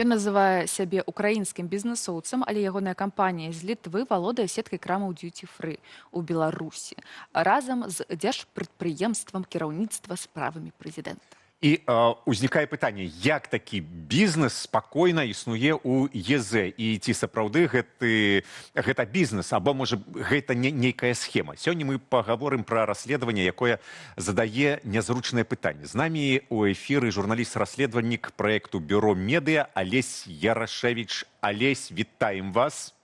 Ён называе сябе украінскім бізнэсоўцам, але ягоная кампанія з Літвы валодае сеткай крамаў дьюти-фры ў Беларусі разам з дзяржпрадпрыемствам кіраўніцтва справамі прэзідэнта. І ўзнікае пытанне, як такі бізнес спакойна існуе ў ЕЗ і ці сапраўды гэта бізнес, або можа гэта нейкая схема. Сёння мы пагаворым пра расследаванне, якое задае нязручнае пытанне. З намі ў эфіры журналіст-расследавальнік праекту Бюро Медыа Алесь Ярашевіч. Алесь, вітаем вас.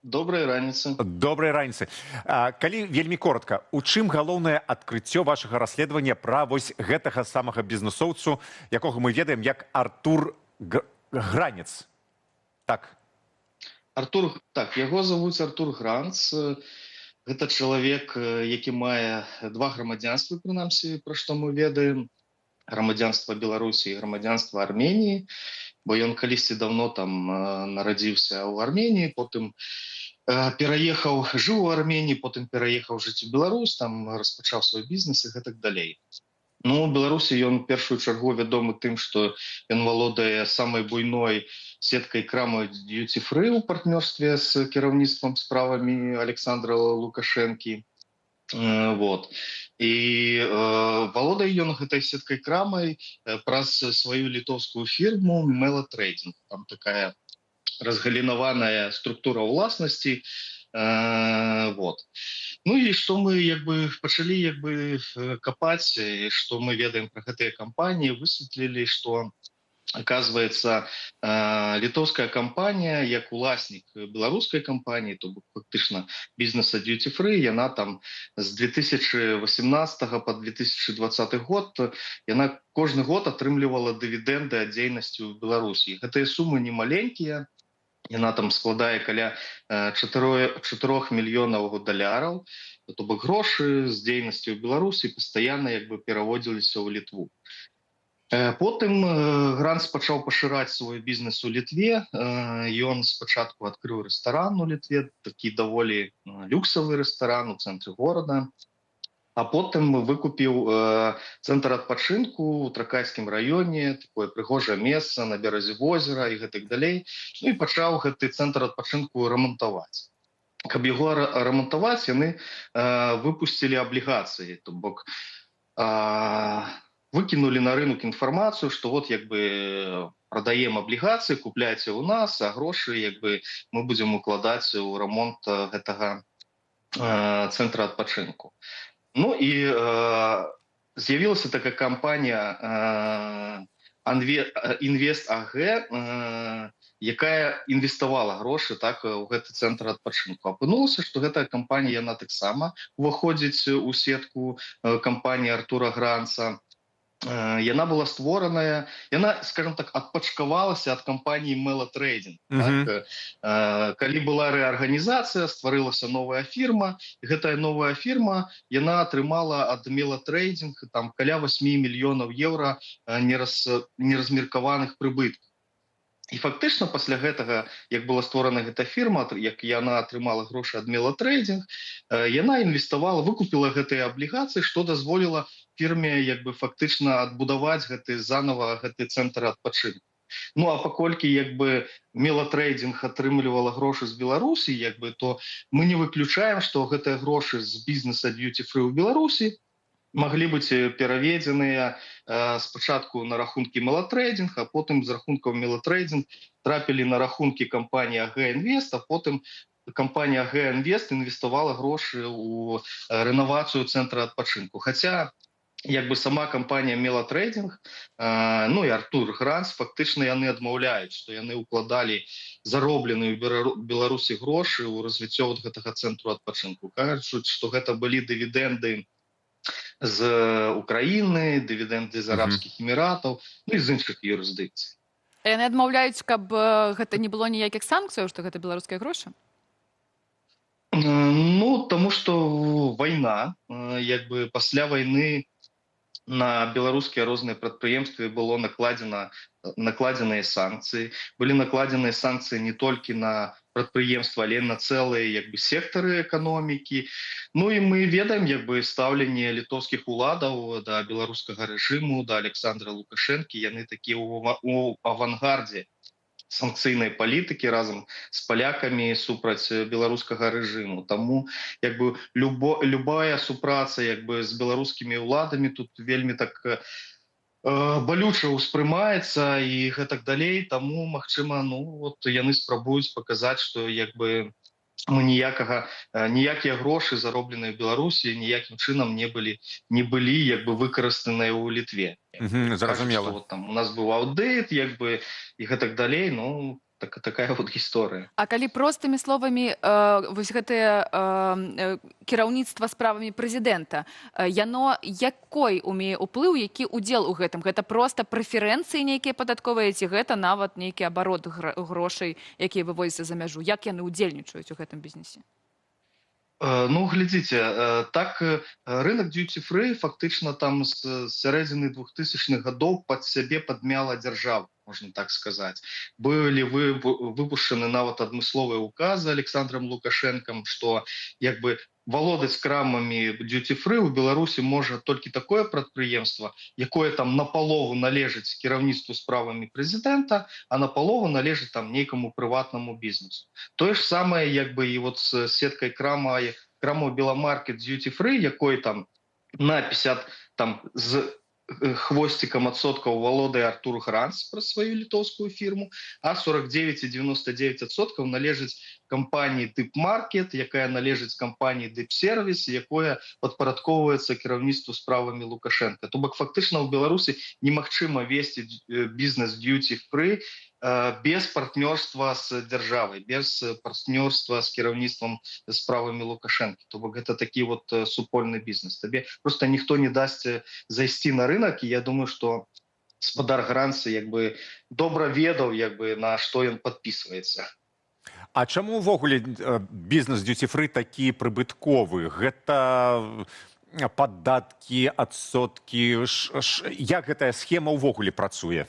Добрай раніцы. Добрай раніцы. Калі вельмі коротка, у чым галоўнае адкрыццё вашага расследавання пра вось гэтага самага бізнесоўцу, якога мы ведаем як Артур Гранец? Так. Яго завуць Артур Гранц. Гэта чалавек, які мае два грамадзянствы, прынамсі, пра што мы ведаем. Грамадзянства Беларусі і грамадзянства Арменіі. Бо ён калісьці давно там нарадзіўся ў Арменіі, потым жыў у Арменіі, потым пераехаў жыць у Беларусь, там распачаў свой бізнес і гэтак далей. Ну, у Беларусі ён першую чаргу вядомы тым, што ён валодае самай буйной сеткай крамаў дьюти-фры ў партнёрстве з кіраўніцтвам справамі Александра Лукашэнкі. І валодае ён гэтай сеткай крамай праз сваю літоўскую фірму Mela Trading. Там такая разгалінаваная структура ўласнасці. Ну і што мы пачалі капаць, што мы ведаем пра гэтыя кампаніі, высветлілі, што оказывается, літоўская кампанія, як уласнік беларускай кампаніі, то бок фактычна бізнеса дьюти-фры, яна там з 2018 по 2020 год, яна кожны год атрымлівала дывідэнды ад дзейнасці ў Беларусі. Гэтыя сумы не маленькія, яна там складае каля 4 мільёнаў даляраў, то бок грошы з дзейнасці ў Беларусі пастаянна пераводзіліся ў Літву. Потым Гранц пачаў пашыраць свой бізнес у Літве. Ён спачатку адкрыў рэстаран у Літве, такі даволі люксавы рэстаран у цэнтры горада. А потым выкупіў цэнтр адпачынку ў Тракайскім раёне, такое прыгожае месца на беразе возера і гэтак далей. Ну і пачаў гэты цэнтр адпачынку рамантаваць. Каб яго рамантаваць, яны выпусцілі аблігацыі, то бок выкинули на рынок інфармацыю, што прадаем аблігацыі, купляйце ў нас, а грошы мы будзем укладаць у рамонт гэтага цэнтра адпачынку. Ну і з'явілася такая кампанія Інвест АГ, якая інвеставала грошы у гэты цэнтр адпачынку. Апынулася, што гэтая кампанія, яна таксама уваходзіць у сетку кампаніі Артура Гранца. Яна была створаная, яна, скажем так, адпачкавалася ад кампаніі Mela Trading. Калі была рэарганізацыя, стварылася новая фірма, і гэтая новая фірма, яна атрымала ад Mela Trading там каля 8 мільёнаў еўра неразмеркаваных прыбыткаў. І фактычна пасля гэтага, як была створана гэта фірма, як яна атрымала грошы ад Mela Trading, яна інвеставала, выкупіла гэтыя аблігацыі, што дазволіла фірме фактычна адбудаваць занова гэты цэнтр адпачынку. Ну а паколькі Mela Trading атрымлівала грошы з Беларусі, то мы не выключаем, што гэтыя грошы з бізнеса дьюти-фры ў Беларусі маглі быць пераведзеныя спачатку на рахункі Mela Trading, а потым з рахункаў Mela Trading трапілі на рахункі кампаніі АГ Інвест, а потым кампанія АГ Інвест інвеставала грошы ў рэновацыю цэнтра адпачынку. Хаця сама кампанія Mela Trading, ну і Артур Гранц, фактычна яны адмаўляюць, што яны укладалі заробленыя ў Беларусі грошы ў развіццё гэтага цэнтру адпачынку. Кажуць, што гэта былі дывідэнды з Украіны, дывідэнды з Арабскіх Эміратаў, ну і з іншых юрысдыкцый. А яны адмаўляюць, каб гэта не было ніякіх санкцыяў, што гэта беларускія грошы? Ну, таму што вайна, пасля вайны на беларускія розныя прадпрыемствы было накладзена накладзеныя санкцыі, былі накладзеныя санкцыі не толькі на прадпрыемства, але на цэлыя як бы сектары эканомікі. Ну і мы ведаем як бы стаўленне літоўскіх уладаў да беларускага рэжыму, да Александра Лукашэнкі, яны такія ў авангардзе санкцыйнай палітыкі разам з палякамі супраць беларускага рэжыму. Таму як бы любая супраца як бы з беларускімі ўладамі тут вельмі так балюча ўспрымаецца і гэтак далей. Таму магчыма, ну вот яны спрабуюць паказаць, што як бы мы ніякія грошы, заробленыя ў Беларусі, ніякім чынам не былі як бы выкарыстаныя ў Літве. Зразумела. Вот там у нас быў аўдыт, як бы і гэтак далей, ну такая вот гісторыя. А калі простымі словамі вось гэтае кіраўніцтва справамі прэзідэнта, яно якой умее ўплыў, які ўдзел у гэтым? Гэта проста прэферэнцыі нейкія падатковыя, ці гэта нават нейкі абарот грошай, якія вывозяцца за мяжу? Як яны ўдзельнічаюць у гэтым бізнесе? Ну, глядзіце, так рынок duty-free фактычна там з сярэдзіны 2000-х гадоў пад сябе падмяла дзяржава, можна так сказаць. Былі выпушчаны нават адмысловыя указы Александром Лукашэнкам, што як бы валодаць крамамі duty-free у Беларусі можа толькі такое прадпрыемства, якое там напалову належыць кіраўніцтву справамі прэзідэнта, а напалову належыць там нейкаму прыватнаму бізнесу. Тое ж самае як бы і вот з сеткай крамаў Беламаркет duty-free, якой там на 50 там з хвосцікам адсоткаў валодае Артур Гранц праз сваю літоўскую фірму, а 49,99% належыць кампаніі Дипмаркет, якая належыць кампаніі Дипсервіс, якое падпарадковваецца кіраўніцтву справамі Лукашэнка. То бок фактычна ў Беларусі немагчыма весці бізнес duty-free без партнёрства з дзяржавай, без партнёрства з кіраўніцтвам справамі Лукашэнкі. То бок гэта такі вот супольны бізнес. Табе просто ніхто не дасць зайсці на рынок, і я думаю, што гаспадар Гранц як бы добра ведаў, як бы на што ён падпісваецца. А чаму ўвогуле бізнес duty-free такі прыбытковы? Гэта падаткі, адсоткі, як гэтая схема ўвогуле працуе?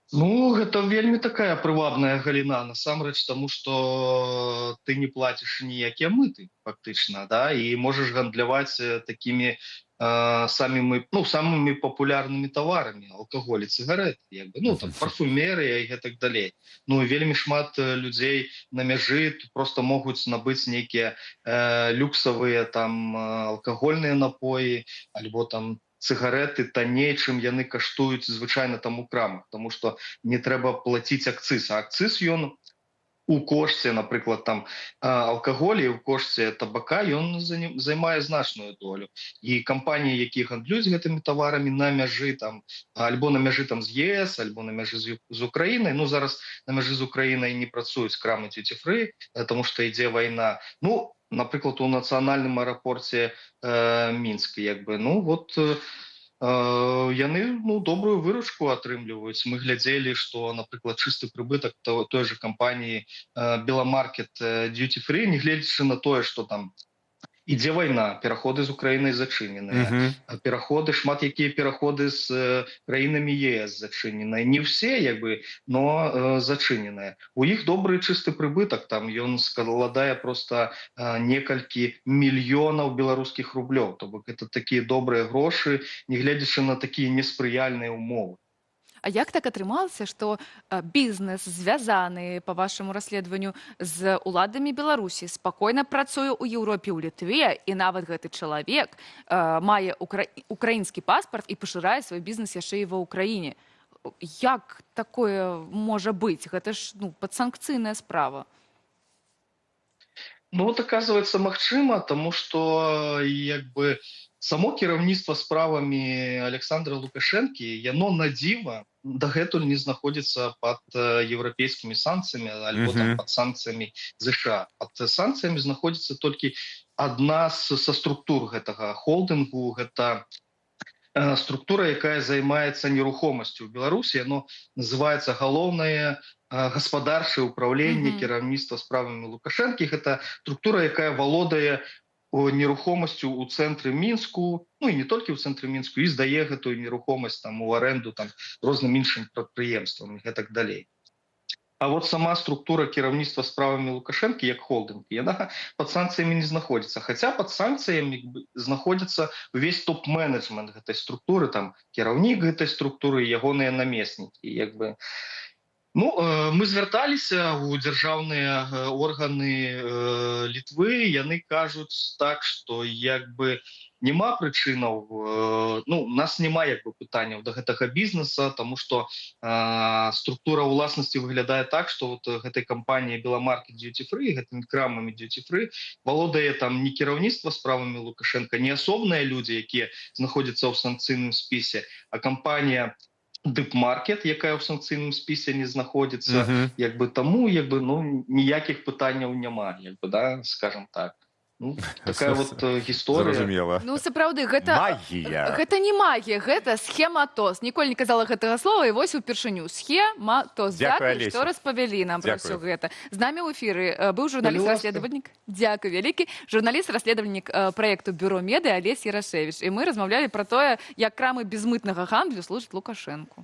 Ну, гэта вельмі такая прывабная галіна, насамрэч, таму што ты не плаціш ніякія мыты, фактычна, да, і можаш гандляваць такімі самымі папулярнымі таварамі, алкаголь і цыгарэты, як бы, ну, там, парфумерыя і гэтак далей. Ну, вельмі шмат людзей на мяжы просто могуць набыць нейкія люксавыя там алкагольныя напоі, альбо там цыгареты танней, чым яны каштуюць звычайна там у крамах, тому што не трэба плаціць акцыз. А акцыз ён у кошце, напрыклад, там алкаголі, у кошце табака, ён займае значную долю. І кампаніі, якія гандлююць гэтымі таварамі на мяжы там, альбо на мяжы там з ЕС, альбо на мяжы з Украінай, ну зараз на мяжы з Украінай не працуюць крамы duty-free, тому што ідзе вайна. Ну, напрыклад, у нацыянальным аэрапорце Мінск, як бы, ну, вот яны, ну, добрую выручку атрымліваюць. Мы глядзелі, што, напрыклад, чысты прыбытак той же кампаніі Беламаркет duty-free, нягледзячы на тое, што там ідзе вайна, пераходы з Украінай зачыненыя, пераходы, шмат якія пераходы з краінамі ЕС зачыненыя. Не ўсе, як бы, но зачыненыя. У іх добры чысты прыбытак, там ён складае проста некалькі мільёнаў беларускіх рублёў. То бок гэта такія добрыя грошы, нягледзячы на такія неспрыяльныя ўмовы. А як так атрымалася, што бізнес, звязаны, па вашаму расследаванню, з уладамі Беларусі, спакойна працуе ў Еўропе, ў Літве, і нават гэты чалавек мае украінскі паспарт і пашырае свой бізнес яшчэ і ва ўкраіне? Як такое можа быць? Гэта ж, ну, падсанкцыйная справа. Ну, вот, оказывается, магчыма, тому што, як бы, само кіраўніцтва справамі Александра Лукашэнкі, яно на дзіва дагэтуль не знаходзіцца пад еўрапейскімі санкцыямі, альбо там пад санкцыямі ЗША. Пад санкцыямі знаходзіцца толькі адна са структур гэтага холдынгу, гэта структура, якая займаецца нерухомасцю ў Беларусі, яно называецца галоўнае гаспадарчае ўпраўленне кіраўніцтва справамі Лукашэнкі. Гэта структура, якая валодае нерухомасцю ў цэнтры мінску, ну і не толькі ў цэнтры мінску, і здае гэтую нерухомасць там у аренду там розным іншым прадпрыемствам і гэтак далей. А вот сама структура кіраўніцтва справамі Лукашэнкі як холдинг, яна пад санкцыямі не знаходзіцца. Хаця пад санкцыямі знаходзіцца ўвесь топ-менеджмент гэтай структуры, там кіраўнік гэтай структуры і ягоныя намеснікі. Як бы, ну, мы звярталіся ў дзяржаўныя органы Літвы, яны кажуць так, што як бы няма прычынаў, ну, у нас няма як бы пытанняў да гэтага бізнеса, таму што структура ўласнасці выглядае так, што вот гэтай кампаніяй Беламаркет Duty Free, гэтымі крамамі Duty Free валодае там не кіраўніцтва справамі Лукашенка, не асобныя людзі, якія знаходзяцца ў санкцыйным спісе, а кампанія Дипмаркет, якая ў санкцыйным спісе не знаходзіцца, як бы таму, як бы, ну, ніякіх пытанняў няма, як бы, да, скажем так. Ну, такая вот гісторыя. Зразумела. Ну, сапраўды, гэта... Магія. Гэта не магія, гэта схематоз. Ніколі не казала гэтага слова, і вось упершыню. Схематоз. Дзякуй, Дзякуй, што Алеся. распавялі нам пра Дзякуй. ўсё гэта. З намі ў эфіры быў журналіст-расследавальнік. Дзякуй вялікі. Журналіст-расследавальнік праекту Бюро Меды Алесь Ярашевіч. І мы размаўлялі пра тое, як крамы безмытнага гандлю служаць Лукашэнку.